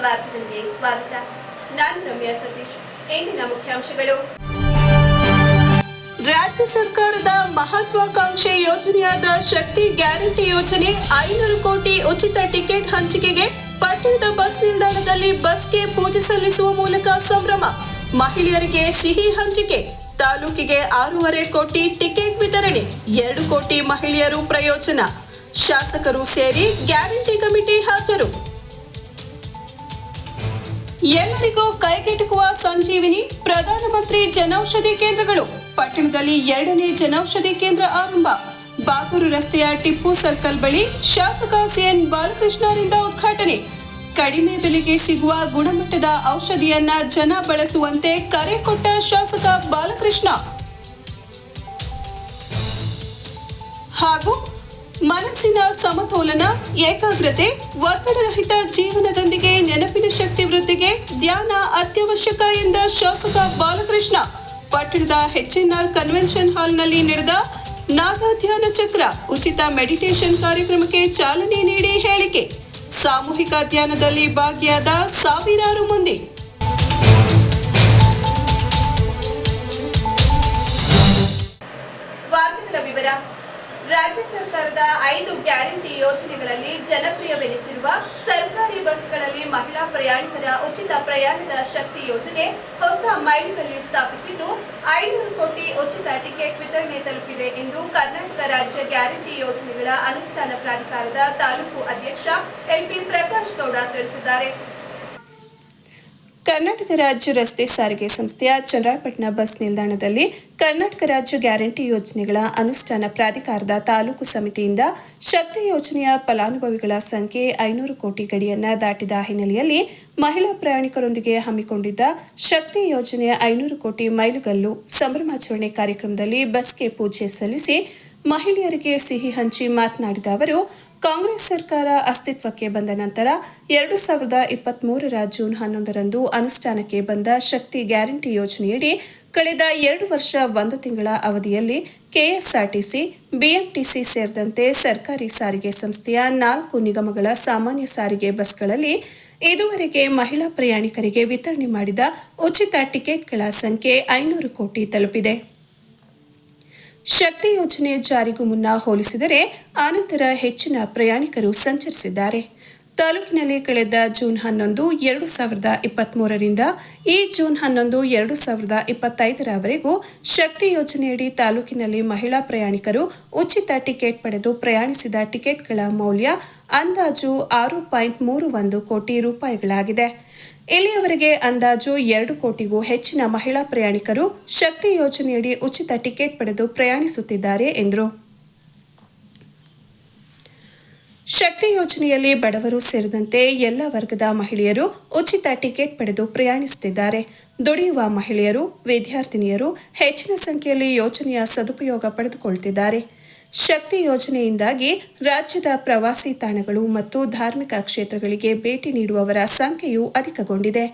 ವಾರ್ತೆಗಳಿಗೆ ಸ್ವಾಗತ. ನಾನು ರಮ್ಯಾ ಸತೀಶ್. ಇಂದಿನ ಮುಖ್ಯಾಂಶಗಳು. ರಾಜ್ಯ ಸರ್ಕಾರದ ಮಹತ್ವಾಕಾಂಕ್ಷೆ ಯೋಜನೆಯಾದ ಶಕ್ತಿ ಗ್ಯಾರಂಟಿ ಯೋಜನೆ 500 ಕೋಟಿ ಉಚಿತ ಟಿಕೆಟ್ ಹಂಚಿಕೆಗೆ ಪಟ್ಟಣದ ಬಸ್ ನಿಲ್ದಾಣದಲ್ಲಿ ಬಸ್ಗೆ ಪೂಜೆ ಸಲ್ಲಿಸುವ ಮೂಲಕ ಸಂಭ್ರಮ. ಮಹಿಳೆಯರಿಗೆ ಸಿಹಿ ಹಂಚಿಕೆ. ತಾಲೂಕಿಗೆ 6.5 ಕೋಟಿ ಟಿಕೆಟ್ ವಿತರಣೆ. 2 ಕೋಟಿ ಮಹಿಳೆಯರು ಪ್ರಯೋಜನ. ಶಾಸಕರು ಸೇರಿ ಗ್ಯಾರಂಟಿ ಕಮಿಟಿ ಹಾಜರು. ಎಲ್ಲರಿಗೂ ಕೈಗೆಟುಕುವ ಸಂಜೀವಿನಿ ಪ್ರಧಾನಮಂತ್ರಿ ಜನೌಷಧಿ ಕೇಂದ್ರಗಳು. ಪಟ್ಟಣದಲ್ಲಿ 2ನೇ ಜನೌಷಧಿ ಕೇಂದ್ರ ಆರಂಭ. ಬಾಗೂರು ರಸ್ತೆಯ ಟಿಪ್ಪು ಸರ್ಕಲ್ ಬಳಿ ಶಾಸಕ ಸಿಎನ್ ಬಾಲಕೃಷ್ಣರಿಂದ ಉದ್ಘಾಟನೆ. ಕಡಿಮೆ ಬೆಲೆಗೆ ಸಿಗುವ ಗುಣಮಟ್ಟದ ಔಷಧಿಯನ್ನ ಜನ ಬಳಸುವಂತೆ ಕರೆ ಕೊಟ್ಟ ಶಾಸಕ ಬಾಲಕೃಷ್ಣ. ಹಾಗೂ ಮನಸ್ಸಿನ ಸಮತೋಲನ, ಏಕಾಗ್ರತೆ, ಒತ್ತಡರಹಿತ ಜೀವನದೊಂದಿಗೆ ನೆನಪಿನ ಶಕ್ತಿ ವೃದ್ಧಿಗೆ ಧ್ಯಾನ ಅತ್ಯವಶ್ಯಕ ಎಂದ ಶಾಸಕ ಬಾಲಕೃಷ್ಣ. ಪಟ್ಟಣದ HNR ಕನ್ವೆನ್ಷನ್ ಹಾಲ್ನಲ್ಲಿ ನಡೆದ ನಾದ ಧ್ಯಾನ ಚಕ್ರ ಉಚಿತ ಮೆಡಿಟೇಷನ್ ಕಾರ್ಯಕ್ರಮಕ್ಕೆ ಚಾಲನೆ ನೀಡಿ ಹೇಳಿಕೆ. ಸಾಮೂಹಿಕ ಧ್ಯಾನದಲ್ಲಿ ಭಾಗಿಯಾದ ಸಾವಿರಾರು ಮಂದಿ. ವಾರ್ತೆಗಳ ವಿವರ. ರಾಜ್ಯ ಸರ್ಕಾರದ 5 ಗ್ಯಾರಂಟಿ ಯೋಜನೆಗಳಲ್ಲಿ ಜನಪ್ರಿಯವೆನಿಸಿರುವ ಸರ್ಕಾರಿ ಬಸ್ಗಳಲ್ಲಿ ಮಹಿಳಾ ಪ್ರಯಾಣಿಕರ ಉಚಿತ ಪ್ರಯಾಣದ ಶಕ್ತಿ ಯೋಜನೆ ಹೊಸ ಮೈಲಿಗಲ್ಲಿ ಸ್ಥಾಪಿಸಿದ್ದು 500 ಕೋಟಿ ಉಚಿತ ಟಿಕೆಟ್ ವಿತರಣೆ ತಲುಪಿದೆ ಎಂದು ಕರ್ನಾಟಕ ರಾಜ್ಯ ಗ್ಯಾರಂಟಿ ಯೋಜನೆಗಳ ಅನುಷ್ಠಾನ ಪ್ರಾಧಿಕಾರದ ತಾಲೂಕು ಅಧ್ಯಕ್ಷ LP ಪ್ರಕಾಶ್ ಗೌಡ ತಿಳಿಸಿದ್ದಾರೆ. ಕರ್ನಾಟಕ ರಾಜ್ಯ ರಸ್ತೆ ಸಾರಿಗೆ ಸಂಸ್ಥೆಯ ಚನ್ನರಾಯಪಟ್ಟಣ ಬಸ್ ನಿಲ್ದಾಣದಲ್ಲಿ ಕರ್ನಾಟಕ ರಾಜ್ಯ ಗ್ಯಾರಂಟಿ ಯೋಜನೆಗಳ ಅನುಷ್ಠಾನ ಪ್ರಾಧಿಕಾರದ ತಾಲೂಕು ಸಮಿತಿಯಿಂದ ಶಕ್ತಿ ಯೋಜನೆಯ ಫಲಾನುಭವಿಗಳ ಸಂಖ್ಯೆ 500 ಕೋಟಿ ಗಡಿಯನ್ನ ದಾಟಿದ ಹಿನ್ನೆಲೆಯಲ್ಲಿ ಮಹಿಳಾ ಪ್ರಯಾಣಿಕರೊಂದಿಗೆ ಹಮ್ಮಿಕೊಂಡಿದ್ದ ಶಕ್ತಿ ಯೋಜನೆಯ 500 ಕೋಟಿ ಮೈಲುಗಲ್ಲು ಸಂಭ್ರಮಾಚರಣೆ ಕಾರ್ಯಕ್ರಮದಲ್ಲಿ ಬಸ್ಗೆ ಪೂಜೆ ಸಲ್ಲಿಸಿ ಮಹಿಳೆಯರಿಗೆ ಸಿಹಿ ಹಂಚಿ ಮಾತನಾಡಿದ ಅವರು, ಕಾಂಗ್ರೆಸ್ ಸರ್ಕಾರ ಅಸ್ತಿತ್ವಕ್ಕೆ ಬಂದ ನಂತರ 2023ರ ಜೂನ್ 11ರಂದು ಅನುಷ್ಠಾನಕ್ಕೆ ಬಂದ ಶಕ್ತಿ ಗ್ಯಾರಂಟಿ ಯೋಜನೆಯಡಿ ಕಳೆದ 2 ವರ್ಷ 1 ತಿಂಗಳ ಅವಧಿಯಲ್ಲಿ KSRTC, BMTC ಸೇರಿದಂತೆ ಸರ್ಕಾರಿ ಸಾರಿಗೆ ಸಂಸ್ಥೆಯ 4 ನಿಗಮಗಳ ಸಾಮಾನ್ಯ ಸಾರಿಗೆ ಬಸ್ಗಳಲ್ಲಿ ಇದುವರೆಗೆ ಮಹಿಳಾ ಪ್ರಯಾಣಿಕರಿಗೆ ವಿತರಣೆ ಮಾಡಿದ ಉಚಿತ ಟಿಕೆಟ್ಗಳ ಸಂಖ್ಯೆ 500 ಕೋಟಿ ತಲುಪಿದೆ. ಶಕ್ತಿ ಯೋಜನೆ ಜಾರಿಗೂ ಮುನ್ನ ಹೋಲಿಸಿದರೆ ಆನಂತರ ಹೆಚ್ಚಿನ ಪ್ರಯಾಣಿಕರು ಸಂಚರಿಸಿದ್ದಾರೆ. ತಾಲೂಕಿನಲ್ಲಿ ಕಳೆದ ಜೂನ್ 11, 2023ರಿಂದ ಈ ಜೂನ್ 11, 2025ರವರೆಗೂ ಶಕ್ತಿ ಯೋಜನೆಯಡಿ ತಾಲೂಕಿನಲ್ಲಿ ಮಹಿಳಾ ಪ್ರಯಾಣಿಕರು ಉಚಿತ ಟಿಕೆಟ್ ಪಡೆದು ಪ್ರಯಾಣಿಸಿದ ಟಿಕೆಟ್ಗಳ ಮೌಲ್ಯ ಅಂದಾಜು 6.31 ಕೋಟಿ ರೂಪಾಯಿಗಳಾಗಿದೆ. ಇಲ್ಲಿಯವರೆಗೆ ಅಂದಾಜು 2 ಕೋಟಿಗೂ ಹೆಚ್ಚಿನ ಮಹಿಳಾ ಪ್ರಯಾಣಿಕರು ಶಕ್ತಿ ಯೋಜನೆಯಡಿ ಉಚಿತ ಟಿಕೆಟ್ ಪಡೆದು ಪ್ರಯಾಣಿಸುತ್ತಿದ್ದಾರೆ ಎಂದರು. ಶಕ್ತಿ ಯೋಜನೆಯಲ್ಲಿ ಬಡವರು ಸೇರಿದಂತೆ ಎಲ್ಲ ವರ್ಗದ ಮಹಿಳೆಯರು ಉಚಿತ ಟಿಕೆಟ್ ಪಡೆದು ಪ್ರಯಾಣಿಸುತ್ತಿದ್ದಾರೆ. ದುಡಿಯುವ ಮಹಿಳೆಯರು, ವಿದ್ಯಾರ್ಥಿನಿಯರು ಹೆಚ್ಚಿನ ಸಂಖ್ಯೆಯಲ್ಲಿ ಯೋಜನೆಯ ಸದುಪಯೋಗ ಪಡೆದುಕೊಳ್ಳುತ್ತಿದ್ದಾರೆ. ಶಕ್ತಿ ಯೋಜನೆಯಿಂದಾಗಿ ರಾಜ್ಯದ ಪ್ರವಾಸಿ ತಾಣಗಳು ಮತ್ತು ಧಾರ್ಮಿಕ ಕ್ಷೇತ್ರಗಳಿಗೆ ಭೇಟಿ ನೀಡುವವರ ಸಂಖ್ಯೆಯು ಅಧಿಕಗೊಂಡಿದೆ.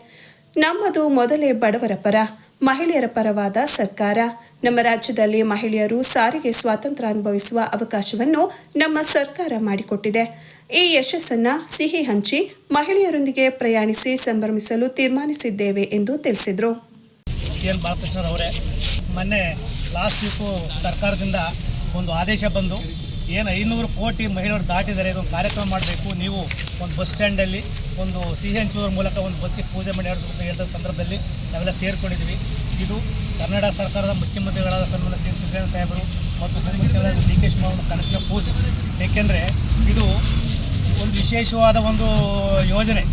ನಮ್ಮದು ಮೊದಲೇ ಬಡವರ ಪರ, ಮಹಿಳೆಯರ ಪರವಾದ ಸರ್ಕಾರ. ನಮ್ಮ ರಾಜ್ಯದಲ್ಲಿ ಮಹಿಳೆಯರು ಸಾರಿಗೆ ಸ್ವಾತಂತ್ರ್ಯ ಅನುಭವಿಸುವ ಅವಕಾಶವನ್ನು ನಮ್ಮ ಸರ್ಕಾರ ಮಾಡಿಕೊಟ್ಟಿದೆ. ಈ ಯಶಸ್ಸನ್ನ ಸಿಹಿ ಹಂಚಿ ಮಹಿಳೆಯರೊಂದಿಗೆ ಪ್ರಯಾಣಿಸಿ ಸಂಭ್ರಮಿಸಲು ತೀರ್ಮಾನಿಸಿದ್ದೇವೆ ಎಂದು ತಿಳಿಸಿದರು. ಮೊನ್ನೆ ಲಾಸ್ಟ್ ವೀಕು ಸರ್ಕಾರದಿಂದ ಒಂದು ಆದೇಶ ಬಂದು ಏನು 500 ಕೋಟಿ ಮಹಿಳೆಯರು ದಾಟಿದರೆ ಇದೊಂದು ಕಾರ್ಯಕ್ರಮ ಮಾಡಬೇಕು, ನೀವು ಒಂದು ಬಸ್ ಸ್ಟ್ಯಾಂಡಲ್ಲಿ ಒಂದು ಸಿಹಿ ಹಂಚುವ ಮೂಲಕ ಒಂದು ಬಸ್ಗೆ ಪೂಜೆ ಮಾಡಿ ಹೇಳಿದ ಸಂದರ್ಭದಲ್ಲಿ ನಾವೆಲ್ಲ ಸೇರಿಕೊಂಡಿದ್ದೀವಿ. ಇದು ಕರ್ನಾಟಕ ಸರ್ಕಾರದ ಮುಖ್ಯಮಂತ್ರಿಗಳಾದ ಸನ್ಮಾನ್ಯ ಶ್ರೀ ಸುರೇಂದ್ರ ಸಾಹೇಬರು ಮತ್ತು ಉಪಮುಖ್ಯಮಂತ್ರಿಗಳಾದ DK ಶಿವಕುಮಾರ್ ಕನಸಿನ ಕೂಸು. ಏಕೆಂದರೆ ಇದು ಒಂದು ವಿಶೇಷವಾದ ಒಂದು ಯೋಜನೆ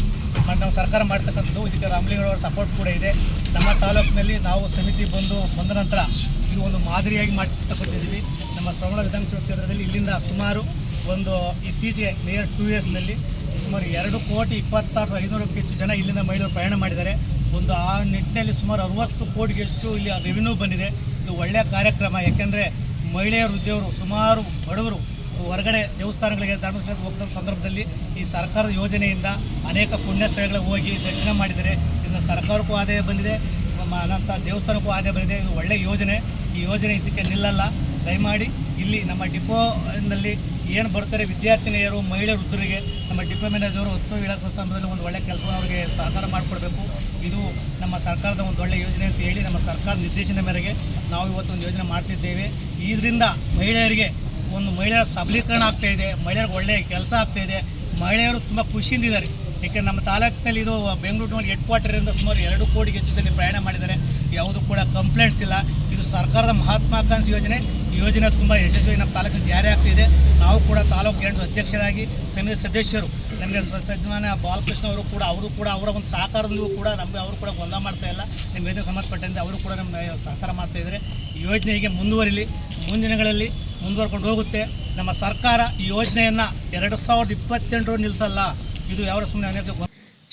ನಮ್ಮ ಸರ್ಕಾರ ಮಾಡ್ತಕ್ಕಂಥದ್ದು. ಇದಕ್ಕೆ ರಾಮಲಿಂಗನವರ ಸಪೋರ್ಟ್ ಕೂಡ ಇದೆ. ನಮ್ಮ ತಾಲೂಕಿನಲ್ಲಿ ನಾವು ಸಮಿತಿ ಬಂದ ನಂತರ ಇದು ಒಂದು ಮಾದರಿಯಾಗಿ ಮಾಡ್ತಕ್ಕಂತಿದ್ದೀವಿ. ನಮ್ಮ ಶ್ರವಣ ವಿಧಾನಸಭಾ ಕ್ಷೇತ್ರದಲ್ಲಿ ಇಲ್ಲಿಂದ ಸುಮಾರು ಒಂದು ಇತ್ತೀಚೆಗೆ ನಿಯರ್ 2 ಇಯರ್ಸ್ನಲ್ಲಿ ಸುಮಾರು 2,26,500ಕ್ಕೂ ಹೆಚ್ಚು ಜನ ಇಲ್ಲಿಂದ ಮಹಿಳೆಯರು ಪ್ರಯಾಣ ಮಾಡಿದ್ದಾರೆ. ಒಂದು ಆ ನಿಟ್ಟಿನಲ್ಲಿ ಸುಮಾರು 60 ಕೋಟಿಗೆಷ್ಟು ಇಲ್ಲಿ ರೆವಿನ್ಯೂ ಬಂದಿದೆ. ಇದು ಒಳ್ಳೆಯ ಕಾರ್ಯಕ್ರಮ. ಯಾಕೆಂದರೆ ಮಹಿಳೆಯರು, ಉದ್ಯೋಗರು, ಸುಮಾರು ಬಡವರು ಹೊರಗಡೆ ದೇವಸ್ಥಾನಗಳಿಗೆ ಧರ್ಮಸ್ಥಳಕ್ಕೆ ಹೋಗ್ತ ಸಂದರ್ಭದಲ್ಲಿ ಈ ಸರ್ಕಾರದ ಯೋಜನೆಯಿಂದ ಅನೇಕ ಪುಣ್ಯ ಸ್ಥಳಗಳಿಗೆ ಹೋಗಿ ದರ್ಶನ ಮಾಡಿದರೆ ಇದರಿಂದ ಸರ್ಕಾರಕ್ಕೂ ಆದಾಯ ಬಂದಿದೆ, ಅನಂತ ದೇವಸ್ಥಾನಕ್ಕೂ ಆದಾಯ ಬಂದಿದೆ. ಇದು ಒಳ್ಳೆಯ ಯೋಜನೆ. ಈ ಯೋಜನೆ ಇದಕ್ಕೆ ನಿಲ್ಲಲ್ಲ. ದಯಮಾಡಿ ಇಲ್ಲಿ ನಮ್ಮ ಡಿಪೋನಲ್ಲಿ ಏನು ಬರ್ತಾರೆ ವಿದ್ಯಾರ್ಥಿನಿಯರು ಮಹಿಳೆಯರು ವೃದ್ಧರಿಗೆ ನಮ್ಮ ಡಿಪೋ ಮ್ಯಾನೇಜರು ಹೊತ್ತು ಇಲಾಖೆ ಸಮಯದಲ್ಲಿ ಒಂದು ಒಳ್ಳೆಯ ಕೆಲಸವನ್ನು ಅವರಿಗೆ ಸಹಕಾರ ಮಾಡಿಕೊಡ್ಬೇಕು. ಇದು ನಮ್ಮ ಸರ್ಕಾರದ ಒಂದು ಒಳ್ಳೆಯ ಯೋಜನೆ ಅಂತ ಹೇಳಿ ನಮ್ಮ ಸರ್ಕಾರ ನಿರ್ದೇಶನ ಮೇರೆಗೆ ನಾವು ಇವತ್ತು ಒಂದು ಯೋಜನೆ ಮಾಡ್ತಿದ್ದೇವೆ. ಇದರಿಂದ ಮಹಿಳೆಯರ ಸಬಲೀಕರಣ ಆಗ್ತಾಯಿದೆ, ಮಹಿಳೆಯರಿಗೆ ಒಳ್ಳೆಯ ಕೆಲಸ ಆಗ್ತಾಯಿದೆ, ಮಹಿಳೆಯರು ತುಂಬ ಖುಷಿಯಿಂದ ಇದ್ದಾರೆ. ಏಕೆಂದರೆ ನಮ್ಮ ತಾಲೂಕಿನಲ್ಲಿ ಇದು ಬೆಂಗಳೂರಿನಲ್ಲಿ ಹೆಡ್ ಕ್ವಾರ್ಟರಿಂದ ಸುಮಾರು 2 ಕೋಟಿಗೆ ಹೆಚ್ಚು ಪ್ರಯಾಣ ಮಾಡಿದ್ದಾರೆ. ಯಾವುದೂ ಕೂಡ ಕಂಪ್ಲೇಂಟ್ಸ್ ಇಲ್ಲ. ಇದು ಸರ್ಕಾರದ ಮಹತ್ವಾಕಾಂಕ್ಷಿ ಯೋಜನೆ. ಈ ಯೋಜನೆ ತುಂಬ ಯಶಸ್ವಿಯಾಗಿ ನಮ್ಮ ತಾಲೂಕಿನ ಜಾರಿ ಆಗ್ತಿದೆ. ನಾವು ಕೂಡ ತಾಲೂಕು 2 ಅಧ್ಯಕ್ಷರಾಗಿ ಸಮಿತಿ ಸದಸ್ಯರು ನಮಗೆ ಸನ್ಮಾನ್ಯ ಬಾಲಕೃಷ್ಣ ಅವರು ಕೂಡ ಅವರ ಒಂದು ಸಹಕಾರದಲ್ಲೂ ಕೂಡ ನಮಗೆ ಅವರು ಕೂಡ ಗೊಂದಲ ಮಾಡ್ತಾ ಇಲ್ಲ. ನಿಮ್ಮ ಯೋಜನೆ ಸಂಬಂಧಪಟ್ಟಂತೆ ಅವರು ಕೂಡ ನಮ್ಮ ಸಹಕಾರ ಮಾಡ್ತಾಯಿದ್ದಾರೆ. ಈ ಯೋಜನೆ ಹೀಗೆ ಮುಂದುವರಿಲಿ, ಮುಂದಿನ ದಿನಗಳಲ್ಲಿ ಮುಂದುವರ್ಕೊಂಡು ಹೋಗುತ್ತೆ. ನಮ್ಮ ಸರ್ಕಾರ ಈ ಯೋಜನೆಯನ್ನು 2028 ನಿಲ್ಲಿಸಲ್ಲ. ಇದು ಯಾವ ಸುಮ್ಮನೆ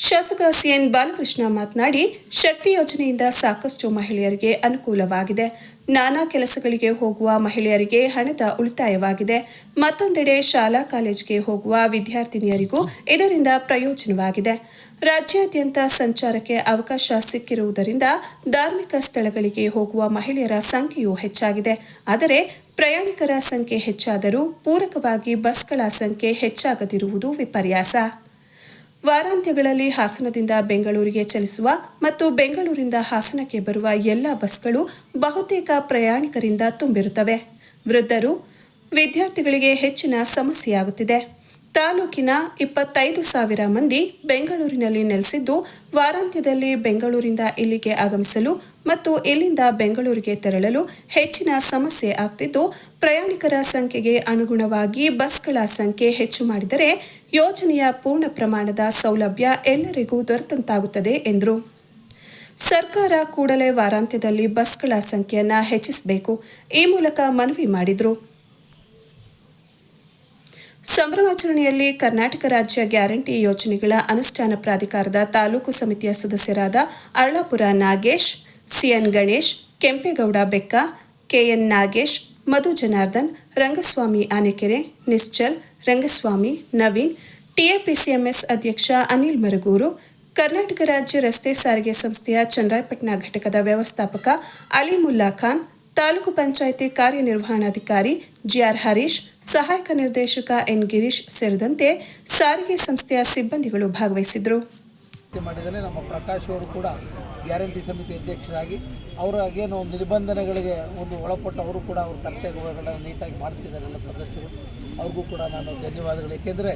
ಶಾಸಕ ಸಿಎನ್ ಬಾಲಕೃಷ್ಣ ಮಾತನಾಡಿ, ಶಕ್ತಿ ಯೋಜನೆಯಿಂದ ಸಾಕಷ್ಟು ಮಹಿಳೆಯರಿಗೆ ಅನುಕೂಲವಾಗಿದೆ. ನಾನಾ ಕೆಲಸಗಳಿಗೆ ಹೋಗುವ ಮಹಿಳೆಯರಿಗೆ ಹಣದ ಉಳಿತಾಯವಾಗಿದೆ. ಮತ್ತೊಂದೆಡೆ ಶಾಲಾ ಕಾಲೇಜಿಗೆ ಹೋಗುವ ವಿದ್ಯಾರ್ಥಿನಿಯರಿಗೂ ಇದರಿಂದ ಪ್ರಯೋಜನವಾಗಿದೆ. ರಾಜ್ಯಾದ್ಯಂತ ಸಂಚಾರಕ್ಕೆ ಅವಕಾಶ ಸಿಕ್ಕಿರುವುದರಿಂದ ಧಾರ್ಮಿಕ ಸ್ಥಳಗಳಿಗೆ ಹೋಗುವ ಮಹಿಳೆಯರ ಸಂಖ್ಯೆಯೂ ಹೆಚ್ಚಾಗಿದೆ. ಆದರೆ ಪ್ರಯಾಣಿಕರ ಸಂಖ್ಯೆ ಹೆಚ್ಚಾದರೂ ಪೂರಕವಾಗಿ ಬಸ್ಗಳ ಸಂಖ್ಯೆ ಹೆಚ್ಚಾಗದಿರುವುದು ವಿಪರ್ಯಾಸ. ವಾರಾಂತ್ಯಗಳಲ್ಲಿ ಹಾಸನದಿಂದ ಬೆಂಗಳೂರಿಗೆ ಚಲಿಸುವ ಮತ್ತು ಬೆಂಗಳೂರಿಂದ ಹಾಸನಕ್ಕೆ ಬರುವ ಎಲ್ಲ ಬಸ್ಗಳು ಬಹುತೇಕ ಪ್ರಯಾಣಿಕರಿಂದ ತುಂಬಿರುತ್ತವೆ. ವೃದ್ಧರು, ವಿದ್ಯಾರ್ಥಿಗಳಿಗೆ ಹೆಚ್ಚಿನ ಸಮಸ್ಯೆಯಾಗುತ್ತಿದೆ. ತಾಲೂಕಿನ 25,000 ಮಂದಿ ಬೆಂಗಳೂರಿನಲ್ಲಿ ನೆಲೆಸಿದ್ದು, ವಾರಾಂತ್ಯದಲ್ಲಿ ಬೆಂಗಳೂರಿಂದ ಇಲ್ಲಿಗೆ ಆಗಮಿಸಲು ಮತ್ತು ಇಲ್ಲಿಂದ ಬೆಂಗಳೂರಿಗೆ ತೆರಳಲು ಹೆಚ್ಚಿನ ಸಮಸ್ಯೆ ಆಗ್ತಿದ್ದು, ಪ್ರಯಾಣಿಕರ ಸಂಖ್ಯೆಗೆ ಅನುಗುಣವಾಗಿ ಬಸ್ಗಳ ಸಂಖ್ಯೆ ಹೆಚ್ಚು ಮಾಡಿದರೆ ಯೋಜನೆಯ ಪೂರ್ಣ ಪ್ರಮಾಣದ ಸೌಲಭ್ಯ ಎಲ್ಲರಿಗೂ ದೊರೆತಂತಾಗುತ್ತದೆ ಎಂದರು. ಸರ್ಕಾರ ಕೂಡಲೇ ವಾರಾಂತ್ಯದಲ್ಲಿ ಬಸ್ಗಳ ಸಂಖ್ಯೆಯನ್ನು ಹೆಚ್ಚಿಸಬೇಕು, ಈ ಮೂಲಕ ಮನವಿ ಮಾಡಿದರು. ಸಂಭ್ರಮಾಚರಣೆಯಲ್ಲಿ ಕರ್ನಾಟಕ ರಾಜ್ಯ ಗ್ಯಾರಂಟಿ ಯೋಜನೆಗಳ ಅನುಷ್ಠಾನ ಪ್ರಾಧಿಕಾರದ ತಾಲೂಕು ಸಮಿತಿಯ ಸದಸ್ಯರಾದ ಅರಳಾಪುರ ನಾಗೇಶ್, ಸಿಎನ್ ಗಣೇಶ್, ಕೆಂಪೇಗೌಡ ಬೆಕ್ಕ, ಕೆಎನ್ ನಾಗೇಶ್, ಮಧು ಜನಾರ್ದನ್, ರಂಗಸ್ವಾಮಿ ಆನೆಕೆರೆ, ನಿಶ್ಚಲ್, ರಂಗಸ್ವಾಮಿ, ನವೀನ್, ಟಿಎಪಿಸಿಎಂಎಸ್ ಅಧ್ಯಕ್ಷ ಅನಿಲ್ ಮರಗೂರು, ಕರ್ನಾಟಕ ರಾಜ್ಯ ರಸ್ತೆ ಸಾರಿಗೆ ಸಂಸ್ಥೆಯ ಚನ್ನರಾಯಪಟ್ಟಣ ಘಟಕದ ವ್ಯವಸ್ಥಾಪಕ ಅಲಿಮುಲ್ಲಾ ಖಾನ್, ತಾಲೂಕು ಪಂಚಾಯಿತಿ ಕಾರ್ಯನಿರ್ವಹಣಾಧಿಕಾರಿ ಜಿಆರ್ ಹರೀಶ್, ಸಹಾಯಕ ನಿರ್ದೇಶಕ ಎನ್ ಗಿರೀಶ್ ಸೇರಿದಂತೆ ಸಾರಿಗೆ ಸಂಸ್ಥೆಯ ಸಿಬ್ಬಂದಿಗಳು ಭಾಗವಹಿಸಿದ್ದರು. ಮಾಡಿದರೆ ನಮ್ಮ ಪ್ರಕಾಶ್ ಅವರು ಕೂಡ ಗ್ಯಾರಂಟಿ ಸಮಿತಿ ಅಧ್ಯಕ್ಷರಾಗಿ ಅವರ ಏನು ನಿರ್ಬಂಧನೆಗಳಿಗೆ ಒಂದು ಒಳಪಟ್ಟು ಅವರು ಕೂಡ ಅವ್ರ ಕರ್ತವ್ಯಗಳನ್ನು ನೀಟಾಗಿ ಮಾಡ್ತಿದ್ದಾರೆ. ಎಲ್ಲ ಸದಸ್ಯರು ಅವ್ರಿಗೂ ಕೂಡ ನಾನು ಧನ್ಯವಾದಗಳು. ಏಕೆಂದರೆ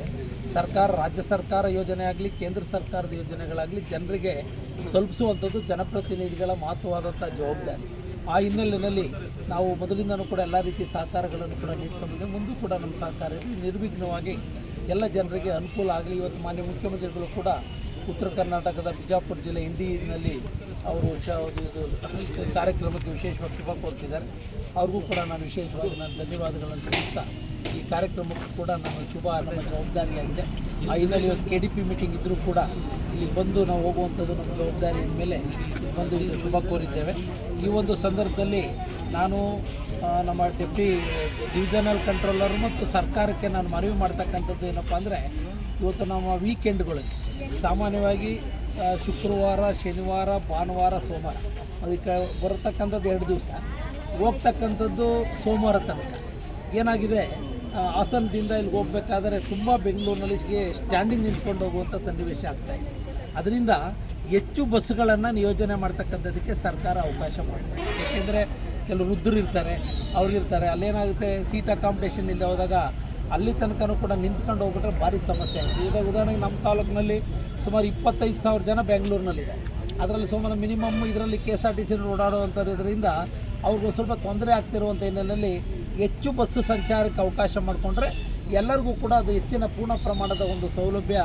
ಸರ್ಕಾರ, ರಾಜ್ಯ ಸರ್ಕಾರ ಯೋಜನೆ ಆಗಲಿ, ಕೇಂದ್ರ ಸರ್ಕಾರದ ಯೋಜನೆಗಳಾಗಲಿ ಜನರಿಗೆ ತಲುಪಿಸುವಂಥದ್ದು ಜನಪ್ರತಿನಿಧಿಗಳ ಮಹತ್ವವಾದಂಥ ಜವಾಬ್ದಾರಿ. ಆ ಹಿನ್ನೆಲೆಯಲ್ಲಿ ನಾವು ಮೊದಲಿಂದನೂ ಕೂಡ ಎಲ್ಲ ರೀತಿ ಸಹಕಾರಗಳನ್ನು ಕೂಡ ನೀಡ್ಕೊಂಡಿದ್ದೇವೆ. ಮುಂದೂ ಕೂಡ ನಮ್ಮ ಸಹಕಾರ ನಿರ್ವಿಘ್ನವಾಗಿ ಎಲ್ಲ ಜನರಿಗೆ ಅನುಕೂಲ ಆಗಲಿ. ಇವತ್ತು ಮಾನ್ಯ ಮುಖ್ಯಮಂತ್ರಿಗಳು ಕೂಡ ಉತ್ತರ ಕರ್ನಾಟಕದ ಬಿಜಾಪುರ ಜಿಲ್ಲೆ ಇಂಡಿನಲ್ಲಿ ಅವರು ಕಾರ್ಯಕ್ರಮಕ್ಕೆ ವಿಶೇಷವಾಗಿ ಶುಭ ಕೋರ್ತಿದ್ದಾರೆ. ಅವ್ರಿಗೂ ಕೂಡ ನಾನು ವಿಶೇಷವಾಗಿ ಧನ್ಯವಾದಗಳನ್ನು ತಿಳಿಸ್ತಾ, ಈ ಕಾರ್ಯಕ್ರಮಕ್ಕೂ ಕೂಡ ನಮ್ಮ ಜವಾಬ್ದಾರಿಯಾಗಿದೆ. ಆ ಹಿನ್ನೆಲೆ ಇವತ್ತು KDP ಮೀಟಿಂಗ್ ಇದ್ದರೂ ಕೂಡ ಇಲ್ಲಿ ಬಂದು ನಾವು ಹೋಗುವಂಥದ್ದು ನಮ್ಮ ಜವಾಬ್ದಾರಿ ಮೇಲೆ ಬಂದು ಇದು ಶುಭ ಕೋರಿದ್ದೇವೆ. ಈ ಒಂದು ಸಂದರ್ಭದಲ್ಲಿ ನಾನು ನಮ್ಮ ಡೆಪ್ಟಿ ಡಿವಿಷನಲ್ ಕಂಟ್ರೋಲರ್ ಮತ್ತು ಸರ್ಕಾರಕ್ಕೆ ನಾನು ಮನವಿ ಮಾಡ್ತಕ್ಕಂಥದ್ದು ಏನಪ್ಪ ಅಂದರೆ, ಇವತ್ತು ನಮ್ಮ ವೀಕೆಂಡ್ಗಳಲ್ಲಿ ಸಾಮಾನ್ಯವಾಗಿ ಶುಕ್ರವಾರ, ಶನಿವಾರ, ಭಾನುವಾರ, ಸೋಮವಾರ ಅದಕ್ಕೆ ಬರತಕ್ಕಂಥದ್ದು 2 ದಿವಸ, ಹೋಗ್ತಕ್ಕಂಥದ್ದು ಸೋಮವಾರ ತನಕ. ಏನಾಗಿದೆ, ಹಾಸನದಿಂದ ಇಲ್ಲಿಗೆ ಹೋಗಬೇಕಾದ್ರೆ ತುಂಬ ಬೆಂಗಳೂರಿನಲ್ಲಿ ಸ್ಟ್ಯಾಂಡಿಂಗ್ ನಿಂತ್ಕೊಂಡು ಹೋಗುವಂಥ ಸನ್ನಿವೇಶ ಆಗ್ತಾಯಿದೆ. ಅದರಿಂದ ಹೆಚ್ಚು ಬಸ್ಸುಗಳನ್ನು ನಿಯೋಜನೆ ಮಾಡ್ತಕ್ಕಂಥದ್ದಕ್ಕೆ ಸರ್ಕಾರ ಅವಕಾಶ ಮಾಡ್ತಾರೆ. ಏಕೆಂದರೆ ಕೆಲವು ವೃದ್ಧರು ಇರ್ತಾರೆ, ಅವ್ರಿಗಿರ್ತಾರೆ, ಅಲ್ಲೇನಾಗುತ್ತೆ, ಸೀಟ್ ಅಕಾಮಿಡೇಷನ್ ಇಲ್ಲದೆ ಹೋದಾಗ ಅಲ್ಲಿ ತನಕನೂ ಕೂಡ ನಿಂತ್ಕೊಂಡು ಹೋಗ್ಬಿಟ್ರೆ ಭಾರಿ ಸಮಸ್ಯೆ ಆಗುತ್ತೆ. ಈಗ ಉದಾಹರಣೆಗೆ ನಮ್ಮ ತಾಲೂಕಿನಲ್ಲಿ ಸುಮಾರು 25,000 ಜನ ಬೆಂಗಳೂರಿನಲ್ಲಿದೆ. ಅದರಲ್ಲಿ ಸುಮಾರು ಮಿನಿಮಮ್ ಇದರಲ್ಲಿ KSRTC ಓಡಾಡುವಂಥದ್ರಿಂದ ಅವ್ರಿಗೂ ಸ್ವಲ್ಪ ತೊಂದರೆ ಆಗ್ತಿರುವಂಥ ಹಿನ್ನೆಲೆಯಲ್ಲಿ ಹೆಚ್ಚು ಬಸ್ಸು ಸಂಚಾರಕ್ಕೆ ಅವಕಾಶ ಮಾಡಿಕೊಂಡ್ರೆ ಎಲ್ಲರಿಗೂ ಕೂಡ ಅದು ಹೆಚ್ಚಿನ ಪೂರ್ಣ ಪ್ರಮಾಣದ ಒಂದು ಸೌಲಭ್ಯ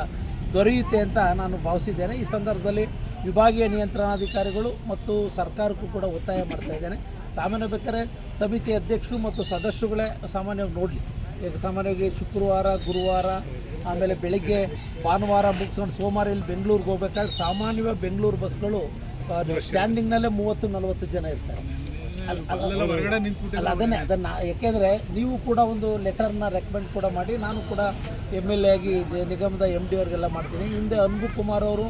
ದೊರೆಯುತ್ತೆ ಅಂತ ನಾನು ಭಾವಿಸಿದ್ದೇನೆ. ಈ ಸಂದರ್ಭದಲ್ಲಿ ವಿಭಾಗೀಯ ನಿಯಂತ್ರಣಾಧಿಕಾರಿಗಳು ಮತ್ತು ಸರ್ಕಾರಕ್ಕೂ ಕೂಡ ಒತ್ತಾಯ ಮಾಡ್ತಾ ಇದ್ದೇನೆ. ಸಾಮಾನ್ಯ ಬೇಕಾದ್ರೆ ಸಮಿತಿ ಅಧ್ಯಕ್ಷರು ಮತ್ತು ಸದಸ್ಯರುಗಳೇ ಸಾಮಾನ್ಯವಾಗಿ ನೋಡಲಿ. ಈಗ ಸಾಮಾನ್ಯವಾಗಿ ಶುಕ್ರವಾರ, ಗುರುವಾರ, ಆಮೇಲೆ ಬೆಳಗ್ಗೆ ಭಾನುವಾರ ಮುಗಿಸ್ಕೊಂಡು ಸೋಮವಾರ ಇಲ್ಲಿ ಬೆಂಗಳೂರಿಗೆ ಹೋಗ್ಬೇಕಾದ್ರೆ ಸಾಮಾನ್ಯವಾಗಿ ಬೆಂಗಳೂರು ಬಸ್ಗಳು ಸ್ಟ್ಯಾಂಡಿಂಗ್ನಲ್ಲೇ 30-40 ಜನ ಇರ್ತಾರೆ. ಅದನ್ನು ಯಾಕೆಂದರೆ ನೀವು ಕೂಡ ಒಂದು ಲೆಟರ್ನ ರೆಕಮೆಂಡ್ ಕೂಡ ಮಾಡಿ, ನಾನು ಕೂಡ MLA ಆಗಿ ನಿಗಮದ MD ಅವ್ರಿಗೆಲ್ಲ ಮಾಡ್ತೀನಿ. ಹಿಂದೆ ಅನ್ಬು ಕುಮಾರ್ ಅವರು